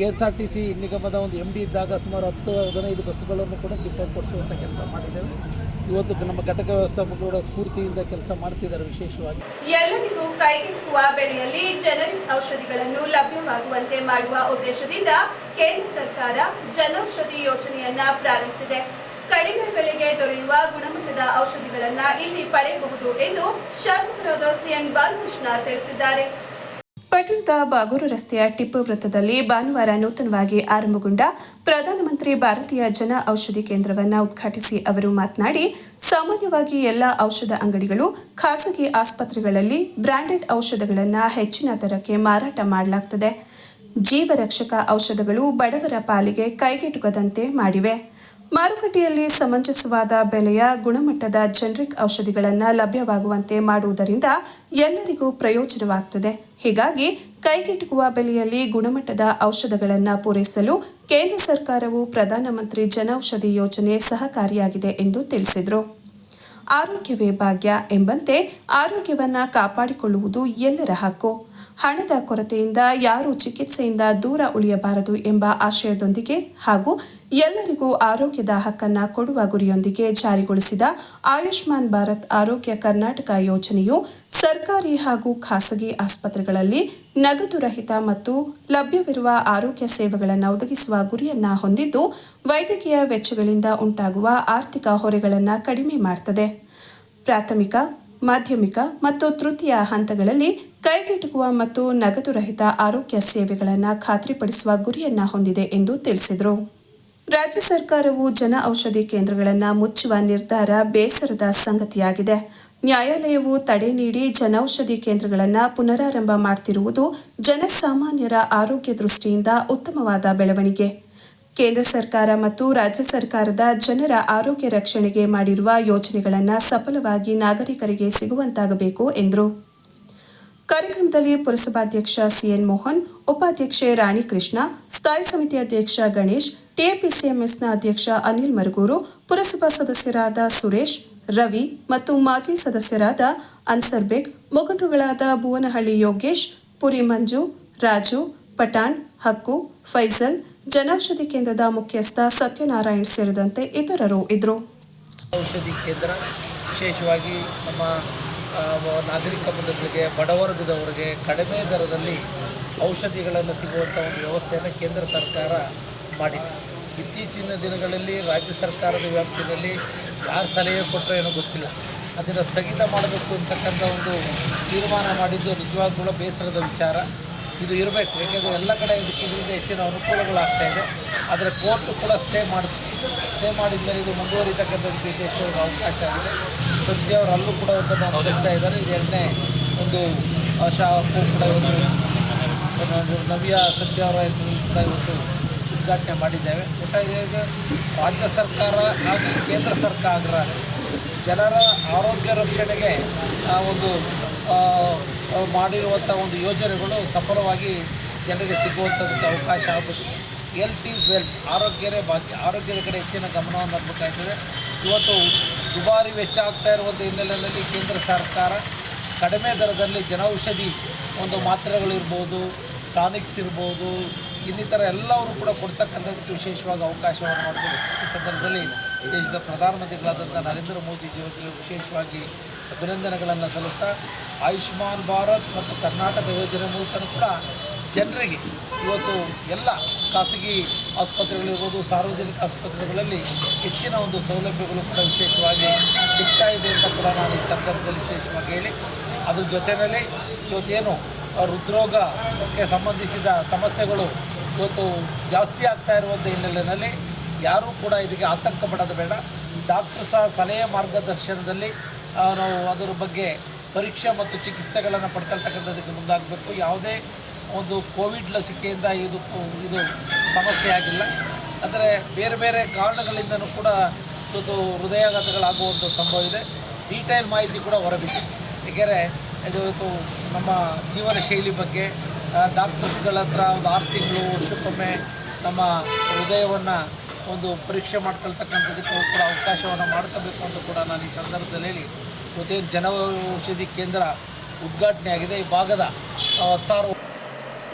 KSRTC ನಿಗಮದ ಒಂದು MD ಇದ್ದಾಗ ಸುಮಾರು 10-15 ಬಸ್ಸುಗಳನ್ನು ಕೂಡ ಡಿಪೋ ಕೊಡಿಸುವಂಥ ಕೆಲಸ ಮಾಡಿದ್ದೇವೆ. ಇವತ್ತು ನಮ್ಮ ಘಟಕ ವ್ಯವಸ್ಥಾಪಕರು ಸ್ಫೂರ್ತಿಯಿಂದ ಕೆಲಸ ಮಾಡ್ತಿದ್ದಾರೆ. ವಿಶೇಷವಾಗಿ ಎಲ್ಲರಿಗೂ ಕೈಗೆಟುಕುವ ಬೆಲೆಯಲ್ಲಿ ಜನರಿಕ್ ಔಷಧಿಗಳನ್ನು ಲಭ್ಯವಾಗುವಂತೆ ಮಾಡುವ ಉದ್ದೇಶದಿಂದ ಕೇಂದ್ರ ಸರ್ಕಾರ ಜನೌಷಧಿ ಯೋಜನೆಯನ್ನ ಪ್ರಾರಂಭಿಸಿದೆ. ಕಡಿಮೆ ಬೆಲೆಗೆ ದೊರೆಯುವ ಗುಣಮಟ್ಟದ ಔಷಧಿಗಳನ್ನು ಇಲ್ಲಿ ಪಡೆಯಬಹುದು ಎಂದು ಶಾಸಕರಾದ CN ಬಾಲಕೃಷ್ಣ ತಿಳಿಸಿದ್ದಾರೆ. ಪಟ್ಟಣದ ಬಾಗೂರು ರಸ್ತೆಯ ಟಿಪ್ಪು ವೃತ್ತದಲ್ಲಿ ಭಾನುವಾರ ನೂತನವಾಗಿ ಆರಂಭಗೊಂಡ ಪ್ರಧಾನಮಂತ್ರಿ ಭಾರತೀಯ ಜನ ಔಷಧಿ ಕೇಂದ್ರವನ್ನು ಉದ್ಘಾಟಿಸಿ ಅವರು ಮಾತನಾಡಿ, ಸಾಮಾನ್ಯವಾಗಿ ಎಲ್ಲ ಔಷಧ ಅಂಗಡಿಗಳು, ಖಾಸಗಿ ಆಸ್ಪತ್ರೆಗಳಲ್ಲಿ ಬ್ರಾಂಡೆಡ್ ಔಷಧಗಳನ್ನು ಹೆಚ್ಚಿನ ದರಕ್ಕೆ ಮಾರಾಟ ಮಾಡಲಾಗುತ್ತದೆ. ಜೀವರಕ್ಷಕ ಔಷಧಗಳು ಬಡವರ ಪಾಲಿಗೆ ಕೈಗೆಟುಕದಂತೆ ಮಾಡಿವೆ. ಮಾರುಕಟ್ಟೆಯಲ್ಲಿ ಸಮಂಜಸವಾದ ಬೆಲೆಯ ಗುಣಮಟ್ಟದ ಜನರಿಕ್ ಔಷಧಿಗಳನ್ನು ಲಭ್ಯವಾಗುವಂತೆ ಮಾಡುವುದರಿಂದ ಎಲ್ಲರಿಗೂ ಪ್ರಯೋಜನವಾಗುತ್ತದೆ. ಹೀಗಾಗಿ ಕೈಗೆಟುಕುವ ಬೆಲೆಯಲ್ಲಿ ಗುಣಮಟ್ಟದ ಔಷಧಗಳನ್ನು ಪೂರೈಸಲು ಕೇಂದ್ರ ಸರ್ಕಾರವು ಪ್ರಧಾನಮಂತ್ರಿ ಜನೌಷಧಿ ಯೋಜನೆ ಸಹಕಾರಿಯಾಗಿದೆ ಎಂದು ತಿಳಿಸಿದರು. ಆರೋಗ್ಯವೇ ಭಾಗ್ಯ ಎಂಬಂತೆ ಆರೋಗ್ಯವನ್ನು ಕಾಪಾಡಿಕೊಳ್ಳುವುದು ಎಲ್ಲರ ಹಕ್ಕು. ಹಣದ ಕೊರತೆಯಿಂದ ಯಾರೂ ಚಿಕಿತ್ಸೆಯಿಂದ ದೂರ ಉಳಿಯಬಾರದು ಎಂಬ ಆಶಯದೊಂದಿಗೆ ಹಾಗೂ ಎಲ್ಲರಿಗೂ ಆರೋಗ್ಯದ ಹಕ್ಕನ್ನು ಕೊಡುವ ಗುರಿಯೊಂದಿಗೆ ಜಾರಿಗೊಳಿಸಿದ ಆಯುಷ್ಮಾನ್ ಭಾರತ್ ಆರೋಗ್ಯ ಕರ್ನಾಟಕ ಯೋಜನೆಯು ಸರ್ಕಾರಿ ಹಾಗೂ ಖಾಸಗಿ ಆಸ್ಪತ್ರೆಗಳಲ್ಲಿ ನಗದು ರಹಿತ ಮತ್ತು ಲಭ್ಯವಿರುವ ಆರೋಗ್ಯ ಸೇವೆಗಳನ್ನು ಒದಗಿಸುವ ಗುರಿಯನ್ನು ಹೊಂದಿದ್ದು, ವೈದ್ಯಕೀಯ ವೆಚ್ಚಗಳಿಂದ ಉಂಟಾಗುವ ಆರ್ಥಿಕ ಹೊರೆಗಳನ್ನು ಕಡಿಮೆ ಮಾಡುತ್ತದೆ. ಪ್ರಾಥಮಿಕ, ಮಾಧ್ಯಮಿಕ ಮತ್ತು ತೃತೀಯ ಹಂತಗಳಲ್ಲಿ ಕೈಗೆಟುಕುವ ಮತ್ತು ನಗದು ರಹಿತ ಆರೋಗ್ಯ ಸೇವೆಗಳನ್ನು ಖಾತ್ರಿಪಡಿಸುವ ಗುರಿಯನ್ನು ಹೊಂದಿದೆ ಎಂದು ತಿಳಿಸಿದರು. ರಾಜ್ಯ ಸರ್ಕಾರವು ಜನ ಔಷಧಿ ಕೇಂದ್ರಗಳನ್ನು ಮುಚ್ಚುವ ನಿರ್ಧಾರ ಬೇಸರದ ಸಂಗತಿಯಾಗಿದೆ. ನ್ಯಾಯಾಲಯವು ತಡೆ ನೀಡಿ ಜನೌಷಧಿ ಕೇಂದ್ರಗಳನ್ನು ಪುನರಾರಂಭ ಮಾಡುತ್ತಿರುವುದು ಜನಸಾಮಾನ್ಯರ ಆರೋಗ್ಯ ದೃಷ್ಟಿಯಿಂದ ಉತ್ತಮವಾದ ಬೆಳವಣಿಗೆ. ಕೇಂದ್ರ ಸರ್ಕಾರ ಮತ್ತು ರಾಜ್ಯ ಸರ್ಕಾರದ ಜನರ ಆರೋಗ್ಯ ರಕ್ಷಣೆಗೆ ಮಾಡಿರುವ ಯೋಜನೆಗಳನ್ನು ಸಫಲವಾಗಿ ನಾಗರಿಕರಿಗೆ ಸಿಗುವಂತಾಗಬೇಕು ಎಂದರು. ಕಾರ್ಯಕ್ರಮದಲ್ಲಿ ಪುರಸಭಾಧ್ಯಕ್ಷ CN ಮೋಹನ್, ಉಪಾಧ್ಯಕ್ಷೆ ರಾಣಿ ಕೃಷ್ಣ, ಸ್ಥಾಯಿ ಸಮಿತಿ ಅಧ್ಯಕ್ಷ ಗಣೇಶ್, TAPCMSನ ಅಧ್ಯಕ್ಷ ಅನಿಲ್ ಮರಗೂರು, ಪುರಸಭಾ ಸದಸ್ಯರಾದ ಸುರೇಶ್, ರವಿ ಮತ್ತು ಮಾಜಿ ಸದಸ್ಯರಾದ ಅನ್ಸರ್ ಬೇಗ್, ಮುಖಂಡರುಗಳಾದ ಭುವನಹಳ್ಳಿ ಯೋಗೇಶ್, ಪುರಿ ಮಂಜು, ರಾಜು, ಪಠಾಣ್, ಹಕ್ಕು, ಫೈಜಲ್, ಜನೌಷಧಿ ಕೇಂದ್ರದ ಮುಖ್ಯಸ್ಥ ಸತ್ಯನಾರಾಯಣ್ ಸೇರಿದಂತೆ ಇತರರು ಇದ್ದರು. ಔಷಧಿ ಕೇಂದ್ರ ವಿಶೇಷವಾಗಿ ನಮ್ಮ ನಾಗರಿಕ ಬಂಧುಗಳಿಗೆ, ಬಡವರ್ಗದವರಿಗೆ ಕಡಿಮೆ ದರದಲ್ಲಿ ಔಷಧಿಗಳನ್ನು ಸಿಗುವಂಥ ಒಂದು ವ್ಯವಸ್ಥೆಯನ್ನು ಕೇಂದ್ರ ಸರ್ಕಾರ ಮಾಡಿದೆ. ಇತ್ತೀಚಿನ ದಿನಗಳಲ್ಲಿ ರಾಜ್ಯ ಸರ್ಕಾರದ ವ್ಯಾಪ್ತಿಯಲ್ಲಿ ಯಾರು ಸಲಹೆ ಕೊಟ್ಟರೆ ಏನೋ ಗೊತ್ತಿಲ್ಲ, ಅದನ್ನು ಸ್ಥಗಿತ ಮಾಡಬೇಕು ಅಂತಕ್ಕಂಥ ಒಂದು ತೀರ್ಮಾನ ಮಾಡಿದ್ದು ನಿಜವಾಗ್ಲೂ ಬೇಸರದ ವಿಚಾರ. ಇದು ಇರಬೇಕು, ಯಾಕೆಂದರೆ ಎಲ್ಲ ಕಡೆ ಇದರಿಂದ ಹೆಚ್ಚಿನ ಅನುಕೂಲಗಳಾಗ್ತಾಯಿದೆ. ಆದರೆ ಕೋರ್ಟು ಕೂಡ ಸ್ಟೇ ಮಾಡಿದ ಮೇಲೆ ಇದು ಮುಂದುವರಿತಕ್ಕಂಥದ್ದು ವಿಶೇಷವಾಗಿ ಅವಕಾಶ ಆಗಿದೆ. ಸದ್ಯ ಅವರು ಅಲ್ಲೂ ಕೂಡ ಒಂದನ್ನು ಅನುಭವಿಸ್ತಾ ಇದ್ದಾರೆ. ಇದು ಎರಡನೇ ಒಂದು ಶಾಪು ಕೂಡ ಒಂದು ನವ್ಯ ಸದ್ಯ ಅವರ ಹೆಸರಲ್ಲಿ ಕೂಡ ಇವತ್ತು ಉದ್ಘಾಟನೆ ಮಾಡಿದ್ದೇವೆ. ಒಟ್ಟಾಗಿ ರಾಜ್ಯ ಸರ್ಕಾರ ಹಾಗೂ ಕೇಂದ್ರ ಸರ್ಕಾರ ಜನರ ಆರೋಗ್ಯ ರಕ್ಷಣೆಗೆ ಒಂದು ಮಾಡಿರುವಂಥ ಒಂದು ಯೋಜನೆಗಳು ಸಫಲವಾಗಿ ಜನರಿಗೆ ಸಿಗುವಂಥದ್ದಕ್ಕೆ ಅವಕಾಶ ಆಗಬೇಕು. ಹೆಲ್ತ್ ಈಸ್ ವೆಲ್ತ್, ಆರೋಗ್ಯವೇ ಭಾಗ್ಯ. ಆರೋಗ್ಯದ ಕಡೆ ಹೆಚ್ಚಿನ ಗಮನವನ್ನು ಹರಿಸಬೇಕಾಗ್ತದೆ. ಇವತ್ತು ದುಬಾರಿ ವೆಚ್ಚ ಆಗ್ತಾ ಇರುವಂಥ ಹಿನ್ನೆಲೆಯಲ್ಲಿ ಕೇಂದ್ರ ಸರ್ಕಾರ ಕಡಿಮೆ ದರದಲ್ಲಿ ಜನೌಷಧಿ ಒಂದು ಮಾತ್ರೆಗಳಿರ್ಬೋದು, ಟಾನಿಕ್ಸ್ ಇರ್ಬೋದು, ಇನ್ನಿತರ ಎಲ್ಲವರು ಕೂಡ ಕೊಡ್ತಕ್ಕಂಥದ್ದಕ್ಕೆ ವಿಶೇಷವಾಗಿ ಅವಕಾಶವನ್ನು ಮಾಡ್ತಾರೆ. ಈ ಸಂದರ್ಭದಲ್ಲಿ ದೇಶದ ಪ್ರಧಾನಮಂತ್ರಿಗಳಾದಂಥ ನರೇಂದ್ರ ಮೋದಿಜಿಯವರಿಗೆ ವಿಶೇಷವಾಗಿ ಅಭಿನಂದನೆಗಳನ್ನು ಸಲ್ಲಿಸ್ತಾ, ಆಯುಷ್ಮಾನ್ ಭಾರತ್ ಮತ್ತು ಕರ್ನಾಟಕ ಯೋಜನೆ ಮೂಲಕ ಕೂಡ ಜನರಿಗೆ ಇವತ್ತು ಎಲ್ಲ ಖಾಸಗಿ ಆಸ್ಪತ್ರೆಗಳಿರ್ಬೋದು, ಸಾರ್ವಜನಿಕ ಆಸ್ಪತ್ರೆಗಳಲ್ಲಿ ಹೆಚ್ಚಿನ ಒಂದು ಸೌಲಭ್ಯಗಳು ಕೂಡ ವಿಶೇಷವಾಗಿ ಸಿಗ್ತಾ ಇದೆ ಅಂತ ಕೂಡ ನಾನು ಈ ಸಂದರ್ಭದಲ್ಲಿ ವಿಶೇಷವಾಗಿ ಹೇಳಿ, ಅದ್ರ ಜೊತೆಯಲ್ಲಿ ಇವತ್ತೇನು ಹೃದ್ರೋಗಕ್ಕೆ ಸಂಬಂಧಿಸಿದ ಸಮಸ್ಯೆಗಳು ಇವತ್ತು ಜಾಸ್ತಿ ಆಗ್ತಾ ಇರುವಂಥ ಹಿನ್ನೆಲೆಯಲ್ಲಿ ಯಾರೂ ಕೂಡ ಇದಕ್ಕೆ ಆತಂಕ ಪಡೋದು ಬೇಡ. ಡಾಕ್ಟರ್ ಸಹ ಸಲಹೆ ಮಾರ್ಗದರ್ಶನದಲ್ಲಿ ನಾವು ಅದರ ಬಗ್ಗೆ ಪರೀಕ್ಷೆ ಮತ್ತು ಚಿಕಿತ್ಸೆಗಳನ್ನು ಪಡ್ಕೊಳ್ತಕ್ಕಂಥದ್ದಕ್ಕೆ ಮುಂದಾಗಬೇಕು. ಯಾವುದೇ ಒಂದು ಕೋವಿಡ್ ಲಸಿಕೆಯಿಂದ ಇದು ಸಮಸ್ಯೆ ಆಗಿಲ್ಲ. ಅಂದರೆ ಬೇರೆ ಬೇರೆ ಕಾರಣಗಳಿಂದನೂ ಕೂಡ ಇವತ್ತು ಹೃದಯಾಘಾತಗಳಾಗುವಂಥ ಸಂಭವ ಇದೆ. ಡೀಟೇಲ್ ಮಾಹಿತಿ ಕೂಡ ಹೊರಬಿದ್ದಿದೆ. ಏಕೆಂದರೆ ಇವತ್ತು ನಮ್ಮ ಜೀವನ ಶೈಲಿ ಬಗ್ಗೆ ಡಾಕ್ಟರ್ಸ್ಗಳ ಹತ್ರ ಒಂದು 6 ತಿಂಗಳು ವರ್ಷಕ್ಕೊಮ್ಮೆ ನಮ್ಮ ಹೃದಯವನ್ನು ಒಂದು ಪರೀಕ್ಷೆ ಮಾಡ್ಕೊಳ್ತಕ್ಕಂಥದ್ದಕ್ಕೆ ಕೂಡ ಅವಕಾಶವನ್ನು ಮಾಡ್ಕೋಬೇಕು ಅಂತ ಕೂಡ ನಾನು ಈ ಸಂದರ್ಭದಲ್ಲಿ ಹೇಳಿ, ಇವತ್ತೇನು ಜನೌಷಧಿ ಕೇಂದ್ರ ಉದ್ಘಾಟನೆ ಆಗಿದೆ. ಈ ಭಾಗದ 16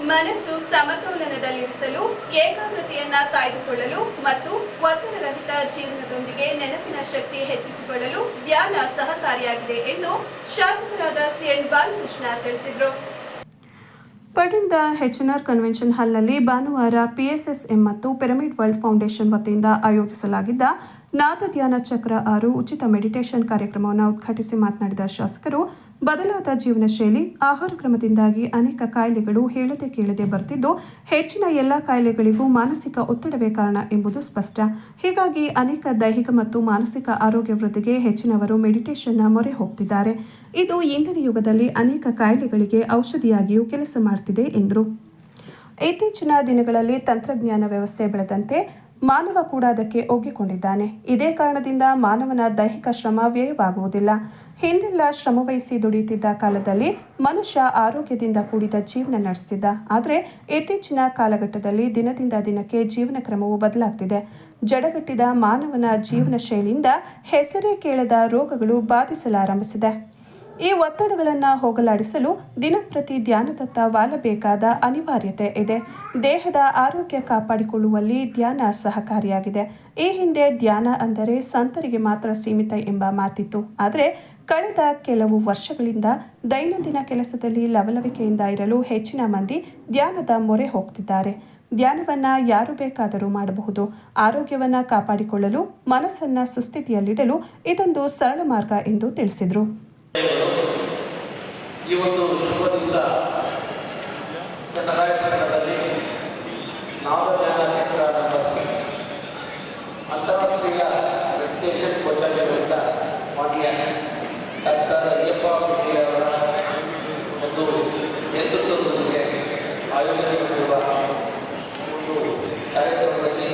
ಮನಸ್ಸು ಸಮತೋಲನದಲ್ಲಿರಿಸಲು ಏಕಾಗ್ರತೆಯನ್ನ ಕಾಯ್ದುಕೊಳ್ಳಲು ಮತ್ತು ಒತ್ತಡರಹಿತ ಜೀವನದೊಂದಿಗೆ ನೆನಪಿನ ಶಕ್ತಿ ಹೆಚ್ಚಿಸಿಕೊಳ್ಳಲು ಧ್ಯಾನ ಸಹಕಾರಿಯಾಗಿದೆ ಎಂದು ಶಾಸಕರಾದ ಸಿಎನ್ ಬಾಲಕೃಷ್ಣ ತಿಳಿಸಿದರು. ಪಟ್ಟಣದ ಎಚ್ಎನ್ಆರ್ ಕನ್ವೆನ್ಷನ್ ಹಾಲ್ನಲ್ಲಿ ಭಾನುವಾರ ಪಿಎಸ್ಎಸ್ಎಂ ಮತ್ತು ಪಿರಮಿಡ್ ವರ್ಲ್ಡ್ ಫೌಂಡೇಶನ್ ವತಿಯಿಂದ ಆಯೋಜಿಸಲಾಗಿದ್ದ ನಾದ ಧ್ಯಾನ ಚಕ್ರ 6 ಉಚಿತ ಮೆಡಿಟೇಷನ್ ಕಾರ್ಯಕ್ರಮವನ್ನು ಉದ್ಘಾಟಿಸಿ ಮಾತನಾಡಿದ ಶಾಸಕರು, ಬದಲಾದ ಜೀವನ ಶೈಲಿ, ಆಹಾರ ಕ್ರಮದಿಂದಾಗಿ ಅನೇಕ ಕಾಯಿಲೆಗಳು ಹೇಳದೆ ಕೇಳದೆ ಬರ್ತಿದ್ದು, ಹೆಚ್ಚಿನ ಎಲ್ಲ ಕಾಯಿಲೆಗಳಿಗೂ ಮಾನಸಿಕ ಒತ್ತಡವೇ ಕಾರಣ ಎಂಬುದು ಸ್ಪಷ್ಟ. ಹೀಗಾಗಿ ಅನೇಕ ದೈಹಿಕ ಮತ್ತು ಮಾನಸಿಕ ಆರೋಗ್ಯ ವೃದ್ಧಿಗೆ ಹೆಚ್ಚಿನವರು ಮೆಡಿಟೇಷನ್ನ ಮೊರೆ ಹೋಗ್ತಿದ್ದಾರೆ. ಇದು ಇಂದಿನ ಯುಗದಲ್ಲಿ ಅನೇಕ ಕಾಯಿಲೆಗಳಿಗೆ ಔಷಧಿಯಾಗಿಯೂ ಕೆಲಸ ಮಾಡ್ತಿದೆ ಎಂದರು. ಇತ್ತೀಚಿನ ದಿನಗಳಲ್ಲಿ ತಂತ್ರಜ್ಞಾನ ವ್ಯವಸ್ಥೆ ಬೆಳೆದಂತೆ ಮಾನವ ಕೂಡ ಅದಕ್ಕೆ ಒಗ್ಗಿಕೊಂಡಿದ್ದಾನೆ. ಇದೇ ಕಾರಣದಿಂದ ಮಾನವನ ದೈಹಿಕ ಶ್ರಮ ವ್ಯಯವಾಗುವುದಿಲ್ಲ. ಹಿಂದೆಲ್ಲ ಶ್ರಮವಹಿಸಿ ದುಡಿಯುತ್ತಿದ್ದ ಕಾಲದಲ್ಲಿ ಮನುಷ್ಯ ಆರೋಗ್ಯದಿಂದ ಕೂಡಿದ ಜೀವನ ನಡೆಸ್ತಿದ್ದ. ಆದರೆ ಇತ್ತೀಚಿನ ಕಾಲಘಟ್ಟದಲ್ಲಿ ದಿನದಿಂದ ದಿನಕ್ಕೆ ಜೀವನ ಕ್ರಮವು ಬದಲಾಗ್ತಿದೆ. ಜಡಗಟ್ಟಿದ ಮಾನವನ ಜೀವನ ಶೈಲಿಯಿಂದ ಹೆಸರೇ ಕೇಳದ ರೋಗಗಳು ಬಾಧಿಸಲಾರಂಭಿಸಿದೆ. ಈ ಒತ್ತಡಗಳನ್ನು ಹೋಗಲಾಡಿಸಲು ದಿನಂಪ್ರತಿ ಧ್ಯಾನದತ್ತ ವಾಲಬೇಕಾದ ಅನಿವಾರ್ಯತೆ ಇದೆ. ದೇಹದ ಆರೋಗ್ಯ ಕಾಪಾಡಿಕೊಳ್ಳುವಲ್ಲಿ ಧ್ಯಾನ ಸಹಕಾರಿಯಾಗಿದೆ. ಈ ಹಿಂದೆ ಧ್ಯಾನ ಅಂದರೆ ಸಂತರಿಗೆ ಮಾತ್ರ ಸೀಮಿತ ಎಂಬ ಮಾತಿತ್ತು. ಆದರೆ ಕಳೆದ ಕೆಲವು ವರ್ಷಗಳಿಂದ ದೈನಂದಿನ ಕೆಲಸದಲ್ಲಿ ಲವಲವಿಕೆಯಿಂದ ಇರಲು ಹೆಚ್ಚಿನ ಮಂದಿ ಧ್ಯಾನದ ಮೊರೆ ಹೋಗ್ತಿದ್ದಾರೆ. ಧ್ಯಾನವನ್ನು ಯಾರು ಬೇಕಾದರೂ ಮಾಡಬಹುದು. ಆರೋಗ್ಯವನ್ನು ಕಾಪಾಡಿಕೊಳ್ಳಲು, ಮನಸ್ಸನ್ನು ಸುಸ್ಥಿತಿಯಲ್ಲಿಡಲು ಇದೊಂದು ಸರಳ ಮಾರ್ಗ ಎಂದು ತಿಳಿಸಿದರು. ಈ ಒಂದು ಶುಭ ದಿವಸ ಚನ್ನರಾಯಪಟ್ಟಣದಲ್ಲಿ ನಾದ ಧ್ಯಾನ ಚಕ್ರ ನಂಬರ್ 6 ಅಂತಾರಾಷ್ಟ್ರೀಯ ಮೆಡಿಟೇಷನ್ ಕೋಚಾಗಿರುವಂಥ ಮಾನ್ಯ ಡಾಕ್ಟರ್ ಅಯ್ಯಪ್ಪ ಪಿಂಡಿ ಅವರ ಒಂದು ನೇತೃತ್ವದೊಂದಿಗೆ ಆಯೋಜನೆಗೊಂಡಿರುವ ಒಂದು ಕಾರ್ಯಕ್ರಮದಲ್ಲಿ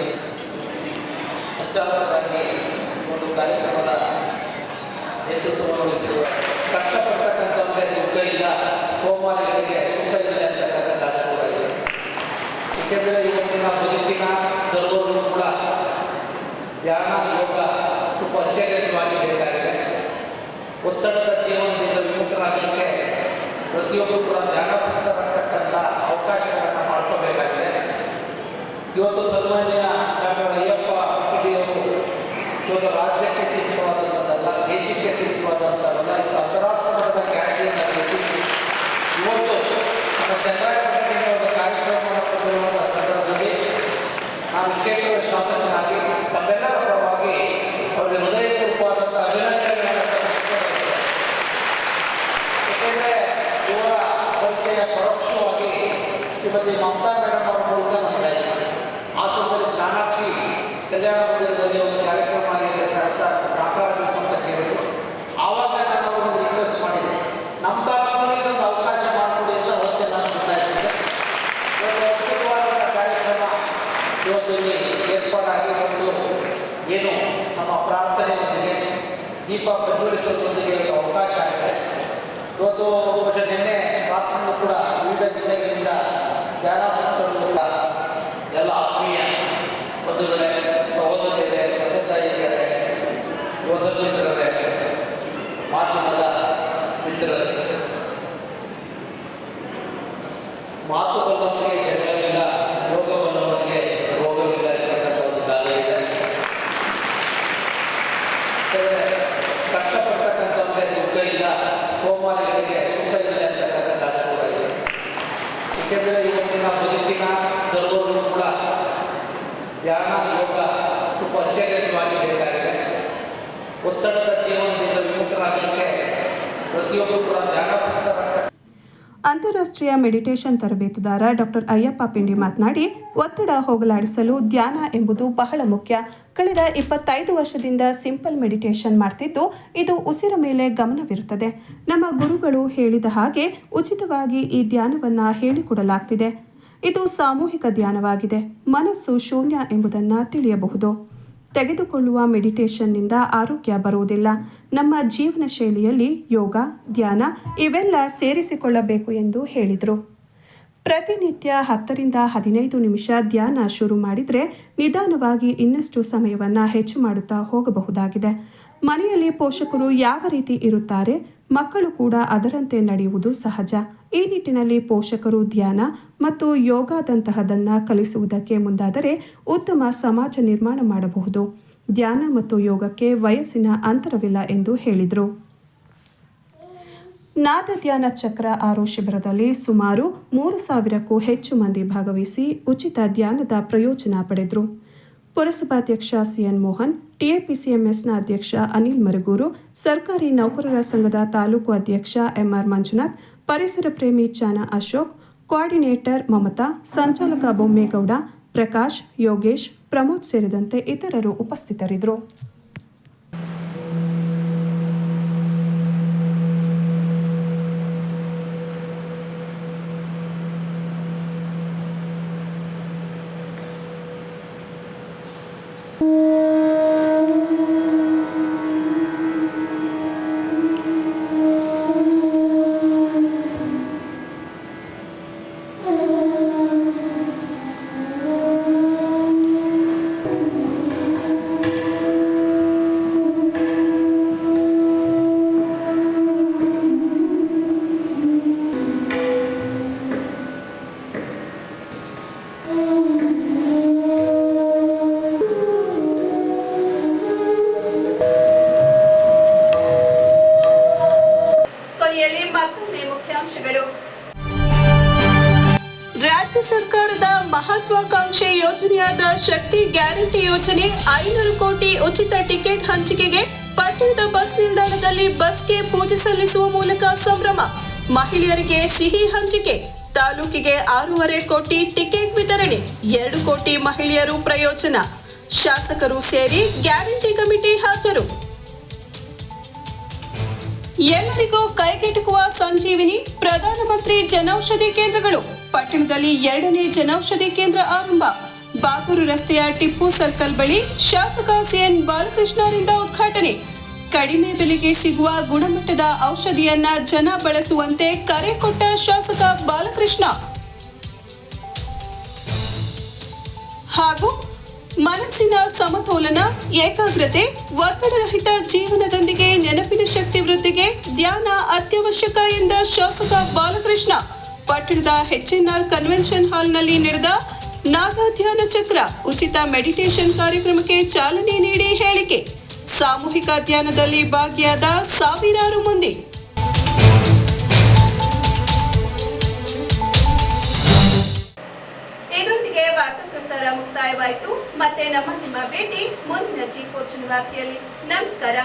ಸಂಚಾಲಕರಾಗಿ ಒಂದು ಕಾರ್ಯಕ್ರಮದ ನೇತೃತ್ವವನ್ನು ವಹಿಸಿರುವ ಕಷ್ಟಪಟ್ಟಂಥವ್ರಿಗೆ ದುಃಖ ಇಲ್ಲ, ಸೋಮಾರಿಗಳಿಗೆ ಸುಖ ಇಲ್ಲ ಅಂತಕ್ಕಂಥ ಕೂಡ ಇದೆ. ಏಕೆಂದರೆ ಇವತ್ತಿನ ಬದುಕಿನ ಸರ್ವರೂ ಕೂಡ ಧ್ಯಾನ, ಯೋಗ ತುಂಬ ಅತ್ಯಗತ್ಯವಾಗಿ ಬೇಕಾಗಿದೆ. ಒತ್ತಡದ ಜೀವನದಿಂದ ವಿಮುಖರಾಗಲಿಕ್ಕೆ ಪ್ರತಿಯೊಬ್ಬರು ಕೂಡ ಧ್ಯಾನಾಸಕ್ತರಾಗತಕ್ಕಂಥ ಅವಕಾಶಗಳನ್ನು ಮಾಡ್ಕೋಬೇಕಾಗಿದೆ. ಇವತ್ತು ಸನ್ಮಾನ್ಯ ಡಾಕ್ಟರ್ ಅಯ್ಯಪ್ಪ ಪಿಡಿಯವರು ಇವತ್ತು ರಾಜ್ಯಕ್ಕೆ ಸೀಮಿತವಾದಂಥದ್ದಲ್ಲ, ದೇಶಕ್ಕೆ ಸೀಮಿತವಾದಂಥದ್ದಲ್ಲ, ಇದು ಅಂತಾರಾಷ್ಟ್ರೀಯ ಮಟ್ಟದ ಖ್ಯಾತಿಯನ್ನು ಗಳಿಸಿ ಇವತ್ತು ನಮ್ಮ ಚನ್ನರಾಯಪಟ್ಟಣದಿಂದ ಒಂದು ಕಾರ್ಯಕ್ರಮವನ್ನು ಕೊಟ್ಟಿರುವಂಥ ಸಂದರ್ಭದಲ್ಲಿ ನಾನು ಕ್ಷೇತ್ರದ ಶಾಸಕನಾಗಿ ತಮ್ಮೆಲ್ಲರ ಪರವಾಗಿ ಅವರಿಗೆ ಹೃದಯಪೂರ್ವಕವಾದಂಥ ಅಭಿನಂದನೆಗಳನ್ನು ಸಲ್ಲಿಸುತ್ತೇನೆ. ಏಕೆಂದರೆ ಇವರ ಪರಿಚಯ ಪರೋಕ್ಷವಾಗಿ ಶ್ರೀಮತಿ ಮಮತಾ ಮೇಡಮ್ ಅವರ ಮೂಲಕ ನಮ್ಮದಾಯಿತು. ಹಾಸನದಲ್ಲಿ ಜ್ಞಾನಾಕ್ಷಿ ಕಲ್ಯಾಣ ಮಂದಿರದಲ್ಲಿ ಒಂದು ಕಾರ್ಯಕ್ರಮ ಆಗಿದೆ, ಸಹಕಾರ ಬೇಕು ಅಂತ ಕೇಳಿದ್ರು. ಆವಾಗ ನಾನು ಅವರನ್ನು ರಿಕ್ವೆಸ್ಟ್ ಮಾಡಿದ್ದೆ, ನಮ್ಮ ತಾಲೂಕಿನಲ್ಲಿ ಒಂದು ಅವಕಾಶ ಮಾಡಿಕೊಡಿ ಅಂತ ಅವತ್ತೇ ನಾನು ನೋಡ್ತಾಯಿದ್ದೆ. ಒಂದು ಅದ್ಭುತವಾದ ಕಾರ್ಯಕ್ರಮ ಇವತ್ತು ಇಲ್ಲಿ ಏರ್ಪಾಡಾಗಿ ಒಂದು ಏನು ನಮ್ಮ ಪ್ರಾರ್ಥನೆಯೊಂದಿಗೆ ದೀಪ ಪ್ರಜ್ವಲಿಸೋದರೊಂದಿಗೆ ಒಂದು ಅವಕಾಶ ಆಗಿದೆ. ಇವತ್ತು ನಿನ್ನೆ ಪ್ರಾರ್ಥನೆ ಕೂಡ ವಿವಿಧ ಜಿಲ್ಲೆಗಳಿಂದ ಧ್ಯಾನಾಸಕ್ತರು ಎಲ್ಲ ಆತ್ಮೀಯ ಬಂಧುಗಳೇ, ಸಹೋದರಿಯರೇ, ತಂದೆ ತಾಯಿಯರೇ, ಯುವ ಸಜ್ಜಿತರರೇ, ಮಾಧ್ಯಮದ ಮಿತ್ರರೇ, ಮಾತು ಬಲ್ಲವನಿಗೆ ಜಗಳವಿಲ್ಲ, ಯೋಗ ಬಲ್ಲವನಿಗೆ ರೋಗವಿಲ್ಲ ಇರತಕ್ಕಂಥ ಒಂದು ಗಾದೆ ಇದೆ. ಕಷ್ಟಪಟ್ಟಂಥವ್ರಿಗೆ ದುಃಖ ಇಲ್ಲ, ಸೋಮಾರಿಗಳಿಗೆ ಸುಖ ಇಲ್ಲ ಅಂತಕ್ಕಂಥ ಗಾದೆ ಕೂಡ ಇದೆ. ಏಕೆಂದರೆ ಇವತ್ತಿನ ಬದುಕಿನ ಸರ್ವರೂ ಕೂಡ ಧ್ಯಾನ, ಯೋಗ ತುಂಬ ಅತ್ಯಗತ್ಯವಾಗಿ ಬೇಕಾಗಿದೆ. ಒತ್ತಡದ ಜೀವನದಿಂದ ವಿಮುಖರಾಗಲಿಕ್ಕೆ ಪ್ರತಿಯೊಬ್ಬರು ಕೂಡ ಧ್ಯಾನಾಸಕ್ತರಾಗಬೇಕು. ಅಂತಾರಾಷ್ಟ್ರೀಯ ಮೆಡಿಟೇಷನ್ ತರಬೇತುದಾರ ಡಾಕ್ಟರ್ ಅಯ್ಯಪ್ಪ ಪಿಂಡಿ ಮಾತನಾಡಿ, ಒತ್ತಡ ಹೋಗಲಾಡಿಸಲು ಧ್ಯಾನ ಎಂಬುದು ಬಹಳ ಮುಖ್ಯ. ಕಳೆದ 25 ವರ್ಷದಿಂದ ಸಿಂಪಲ್ ಮೆಡಿಟೇಷನ್ ಮಾಡ್ತಿದ್ದು, ಇದು ಉಸಿರ ಮೇಲೆ ಗಮನವಿರುತ್ತದೆ. ನಮ್ಮ ಗುರುಗಳು ಹೇಳಿದ ಹಾಗೆ ಉಚಿತವಾಗಿ ಈ ಧ್ಯಾನವನ್ನು ಹೇಳಿಕೊಡಲಾಗ್ತಿದೆ. ಇದು ಸಾಮೂಹಿಕ ಧ್ಯಾನವಾಗಿದೆ. ಮನಸ್ಸು ಶೂನ್ಯ ಎಂಬುದನ್ನು ತಿಳಿಯಬಹುದು. ತೆಗೆದುಕೊಳ್ಳುವ ಮೆಡಿಟೇಷನ್ನಿಂದ ಆರೋಗ್ಯ ಬರುವುದಿಲ್ಲ. ನಮ್ಮ ಜೀವನ ಶೈಲಿಯಲ್ಲಿ ಯೋಗ, ಧ್ಯಾನ ಇವೆಲ್ಲ ಸೇರಿಸಿಕೊಳ್ಳಬೇಕು ಎಂದು ಹೇಳಿದರು. ಪ್ರತಿನಿತ್ಯ 10 ರಿಂದ 15 ನಿಮಿಷ ಧ್ಯಾನ ಶುರು ಮಾಡಿದರೆ ನಿಧಾನವಾಗಿ ಇನ್ನಷ್ಟು ಸಮಯವನ್ನು ಹೆಚ್ಚು ಮಾಡುತ್ತಾ ಹೋಗಬಹುದಾಗಿದೆ. ಮನೆಯಲ್ಲಿ ಪೋಷಕರು ಯಾವ ರೀತಿ ಇರುತ್ತಾರೆ, ಮಕ್ಕಳು ಕೂಡ ಅದರಂತೆ ನಡೆಯುವುದು ಸಹಜ. ಈ ನಿಟ್ಟಿನಲ್ಲಿ ಪೋಷಕರು ಧ್ಯಾನ ಮತ್ತು ಯೋಗದಂತಹದನ್ನು ಕಲಿಸುವುದಕ್ಕೆ ಮುಂದಾದರೆ ಉತ್ತಮ ಸಮಾಜ ನಿರ್ಮಾಣ ಮಾಡಬಹುದು. ಧ್ಯಾನ ಮತ್ತು ಯೋಗಕ್ಕೆ ವಯಸ್ಸಿನ ಅಂತರವಿಲ್ಲ ಎಂದು ಹೇಳಿದರು. ನಾದ ಧ್ಯಾನ ಚಕ್ರ ಆರೋ ಶಿಬಿರದಲ್ಲಿ ಸುಮಾರು 3,000ಕ್ಕೂ ಹೆಚ್ಚು ಮಂದಿ ಭಾಗವಹಿಸಿ ಉಚಿತ ಧ್ಯಾನದ ಪ್ರಯೋಜನ ಪಡೆದರು. ಪುರಸಭಾಧ್ಯಕ್ಷ ಸಿಎನ್ ಮೋಹನ್, ಟಿಎಪಿಸಿಎಂಎಸ್ನ ಅಧ್ಯಕ್ಷ ಅನಿಲ್ ಮರಗೂರು, ಸರ್ಕಾರಿ ನೌಕರರ ಸಂಘದ ತಾಲೂಕು ಅಧ್ಯಕ್ಷ ಎಂಆರ್ ಮಂಜುನಾಥ್, ಪರಿಸರ ಪ್ರೇಮಿ ಚಾನ ಅಶೋಕ್, ಕೋಆರ್ಡಿನೇಟರ್ ಮಮತಾ, ಸಂಚಾಲಕ ಬೊಮ್ಮೇಗೌಡ, ಪ್ರಕಾಶ್, ಯೋಗೇಶ್, ಪ್ರಮೋದ್ ಸೇರಿದಂತೆ ಇತರರು ಉಪಸ್ಥಿತರಿದ್ದರು. ರಾಜ್ಯ ಸರ್ಕಾರದ ಮಹತ್ವಾಕಾಂಕ್ಷೆ ಯೋಜನೆಯಾದ ಶಕ್ತಿ ಗ್ಯಾರಂಟಿ ಯೋಜನೆ 500 ಕೋಟಿ ಉಚಿತ ಟಿಕೆಟ್ ಹಂಚಿಕೆಗೆ ಪಟ್ಟಣದ ಬಸ್ ನಿಲ್ದಾಣದಲ್ಲಿ ಬಸ್ಗೆ ಪೂಜೆ ಸಲ್ಲಿಸುವ ಮೂಲಕ ಸಂಭ್ರಮ. ಮಹಿಳೆಯರಿಗೆ ಸಿಹಿ ಹಂಚಿಕೆ. ತಾಲೂಕಿಗೆ 6.5 ಕೋಟಿ ಟಿಕೆಟ್ ವಿತರಣೆ. 2 ಕೋಟಿ ಮಹಿಳೆಯರು ಪ್ರಯೋಜನ. ಶಾಸಕರು ಸೇರಿ ಗ್ಯಾರಂಟಿ ಕಮಿಟಿ ಹಾಜರು. ಎಲ್ಲರಿಗೂ ಕೈಗೆಟುಕುವ ಸಂಜೀವಿನಿ ಪ್ರಧಾನಮಂತ್ರಿ ಜನೌಷಧಿ ಕೇಂದ್ರಗಳು. ಪಟ್ಟಣದಲ್ಲಿ 2ನೇ ಜನೌಷಧಿ ಕೇಂದ್ರ ಆರಂಭ. ಬಾಗೂರು ರಸ್ತೆಯ ಟಿಪ್ಪು ಸರ್ಕಲ್ ಬಳಿ ಶಾಸಕ ಸಿಎನ್ ಬಾಲಕೃಷ್ಣರಿಂದ ಉದ್ಘಾಟನೆ. ಕಡಿಮೆ ಬೆಲೆಗೆ ಸಿಗುವ ಗುಣಮಟ್ಟದ ಔಷಧಿಯನ್ನ ಜನ ಬಳಸುವಂತೆ ಕರೆ ಕೊಟ್ಟ ಶಾಸಕ ಬಾಲಕೃಷ್ಣ. ಹಾಗೂ ಮನಸ್ಸಿನ ಸಮತೋಲನ, ಏಕಾಗ್ರತೆ, ಒತ್ತಡರಹಿತ ಜೀವನದೊಂದಿಗೆ ನೆನಪಿನ ಶಕ್ತಿ ವೃದ್ಧಿಗೆ ಧ್ಯಾನ ಅತ್ಯವಶ್ಯಕ ಎಂದ ಶಾಸಕ ಬಾಲಕೃಷ್ಣ. ಪಟ್ಟಣದ ಎಚ್ಎನ್ಆರ್ ಕನ್ವೆನ್ಷನ್ ಹಾಲ್ನಲ್ಲಿ ನಡೆದ ನಾದ ಧ್ಯಾನ ಚಕ್ರ ಉಚಿತ ಮೆಡಿಟೇಷನ್ ಕಾರ್ಯಕ್ರಮಕ್ಕೆ ಚಾಲನೆ ನೀಡಿ ಹೇಳಿಕೆ. ಸಾಮೂಹಿಕ ಧ್ಯಾನದಲ್ಲಿ ಭಾಗಿಯಾದ ಸಾವಿರಾರು ಮಂದಿ. ಇದರೊಂದಿಗೆ ವಾರ್ತಾ ಪ್ರಸಾರ ಮುಕ್ತಾಯವಾಯಿತು. ಮತ್ತೆ ನಿಮ್ಮ ಭೇಟಿ ಮುಂದಿನ G4 ವಾರ್ತೆಯಲ್ಲಿ. ನಮಸ್ಕಾರ.